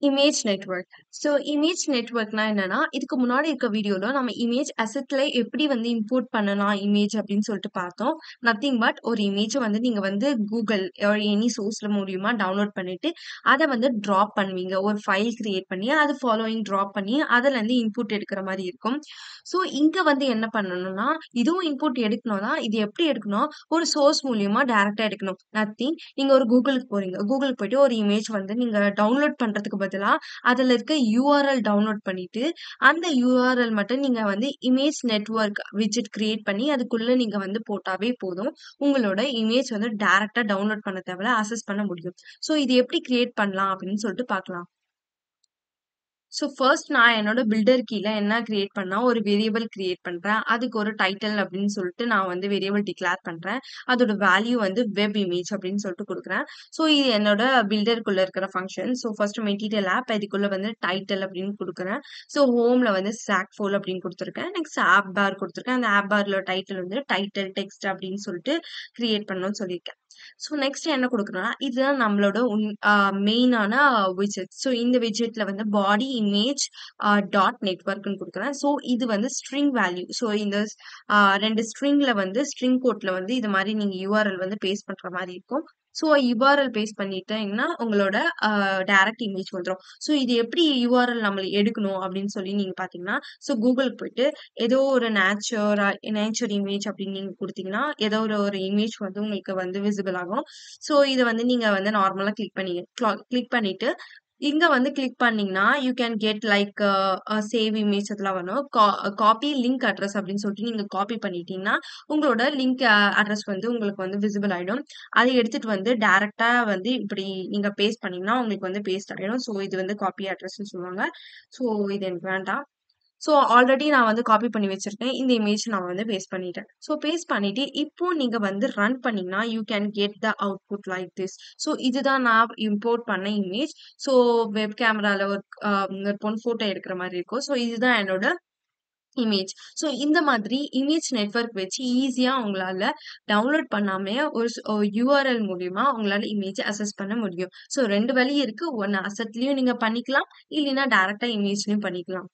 Image network. Image நெட்வொர்க்னா என்னன்னா, இதுக்கு முன்னாடி இருக்க வீடியோல நம்ம இமேஜ் அசெட்ல எப்படி வந்து இம்போர்ட் பண்ணலாம் இமேஜ் அப்படின்னு சொல்லிட்டு பார்த்தோம். நத்திங் பட் ஒரு இமேஜ வந்து நீங்க வந்து Google ஆர் எனி சோர்ஸ்ல மூலியமா டவுன்லோட் பண்ணிட்டு, அத வந்து டிராப் பண்ணுவீங்க. ஒரு ஃபைல் கிரியேட் பண்ணி, அது ஃபாலோயிங் டிராப் பண்ணி, அதுலருந்து இன்புட் எடுக்கிற மாரி இருக்கும். இங்க வந்து என்ன பண்ணணும்னா, இதுவும் இன்புட் எடுக்கணும்னா, இது எப்படி எடுக்கணும்? ஒரு சோர்ஸ் மூலியமா டைரக்ட்டா எடுக்கணும். நத்திங் நீங்க ஒரு Googleக்கு போறீங்க. Googleக்கு போயிட்டு ஒரு இமேஜ் வந்து நீங்க டவுன்லோட் பண்றதுக்கு பதிலா, அதுல இருக்க யுஆர்எல் டவுன்லோட் பண்ணிட்டு, அந்த யுஆர்எல் மட்டும் நீங்க வந்து இமேஜ் நெட்வொர்க் விட்ஜெட் கிரியேட் பண்ணி, அதுக்குள்ள நீங்க வந்து போட்டாவே போதும். உங்களோட இமேஜ் வந்து டைரக்ட்டா டவுன்லோட் பண்ண தேவையில்ல. ஆக்சஸ் பண்ண முடியும். இது எப்படி கிரியேட் பண்ணலாம் அப்படின்னு சொல்லிட்டு பார்க்கலாம். ஃபர்ஸ்ட் நான் என்னோட பில்டர் கீல என்ன கிரியேட் பண்ணா, ஒரு வேரியபிள் கிரியேட் பண்றேன். அதுக்கு ஒரு டைட்டில் அப்படின்னு சொல்லிட்டு நான் வந்து வேரியபிள் டிக்ளேர் பண்றேன். அதோட வேல்யூ வந்து வெப் இமேஜ் அப்படின்னு சொல்லிட்டு குடுக்குறேன். இது என்னோட பில்டருக்குள்ள இருக்கிற ஃபங்ஷன். ஃபர்ஸ்ட் மெட்டீரியல் ஆப் இதுக்குள்ள வந்து டைட்டில் அப்படின்னு குடுக்குறேன். ஹோம்ல வந்து ஸ்டாக் ஃபோல் அப்படின்னு குடுத்துருக்கேன். நெக்ஸ்ட் ஆப் பார் குடுத்துருக்கேன். அந்த ஆப் பார்ல டைட்டில் வந்து டைட்டில் டெக்ஸ்ட் அப்படின்னு சொல்லிட்டு கிரியேட் பண்ணணும்னு சொல்லியிருக்கேன். நெக்ஸ்ட் என்ன குடுக்குறேன்னா, இதுதான் நம்மளோட மெயினான விட்ஜெட். இந்த விட்ஜெட்ல வந்து பாடி இமேஜ் டாட் நெட்வொர்க்ன்னு குடுக்குறேன். இது வந்து ஸ்ட்ரிங் வேல்யூ. இந்த 2 ஸ்ட்ரிங்ல வந்து ஸ்ட்ரிங் கோட்ல வந்து இது மாரி நீங்க யுஆர்எல் வந்து பேஸ்ட் பண்ற மாரி இருக்கும். யுஆர்எல் பேஸ்ட் பண்ணிட்டீங்கன்னா, உங்களோட டைரக்ட் இமேஜ் வந்துரும். இது எப்படி யுஆர்எல் நம்ம எடுக்கணும் அப்படின்னு சொல்லி நீங்க பார்த்தீங்கன்னா, Googleக்கு போயிட்டு ஏதோ ஒரு நேச்சர் இமேஜ் அப்படின்னு நீங்க குடுத்தீங்கன்னா, ஏதோ ஒரு இமேஜ் வந்து உங்களுக்கு வந்து விசிபிள் ஆகும். இத வந்து நீங்க வந்து நார்மலா கிளிக் பண்ணிட்டு, இங்க வந்து கிளிக் பண்ணீங்கன்னா, you can get like save image அதெல்லாம் வரும். காப்பி லிங்க் அட்ரஸ் அப்படின்னு சொல்லிட்டு நீங்க காப்பி பண்ணிட்டீங்கன்னா, உங்களோட லிங்க் அட்ரஸ் வந்து உங்களுக்கு வந்து விசிபிள் ஆயிடும். அத எடுத்துட்டு வந்து டைரக்ட்டா வந்து இப்படி நீங்க பேஸ்ட் பண்ணீங்கன்னா, உங்களுக்கு வந்து பேஸ்ட் ஆயிடும். இது வந்து காப்பி அட்ரஸ்ன்னு சொல்லுவாங்க. இது எனக்கு வேண்டாம். ஆல்ரெடி நான் வந்து காப்பி பண்ணி வச்சிருக்கேன். இந்த இமேஜ் நான் வந்து பேஸ்ட் பண்ணிட்டேன். பேஸ்ட் பண்ணிட்டு, இப்போ நீங்க வந்து ரன் பண்ணீங்கன்னா, you can get the output like this. இதுதான் நான் இம்போர்ட் பண்ண இமேஜ். வெப் கேமரால ஒரு பொண்ணு ஃபோட்டோ எடுக்கிற மாரி இருக்கும். இதுதான் என்னோட இமேஜ். இந்த மாதிரி இமேஜ் நெட்வொர்க் வச்சு ஈஸியா உங்களால டவுன்லோட் பண்ணாமயே ஒரு யுஆர்எல் மூலியமா உங்களால இமேஜ் அக்சஸ் பண்ண முடியும். 2 வழி இருக்கு. ஒண்ணு அசெட்லயும் நீங்க பண்ணிக்கலாம். இல்லைன்னா டைரக்ட்டா இமேஜ்லயும் பண்ணிக்கலாம்.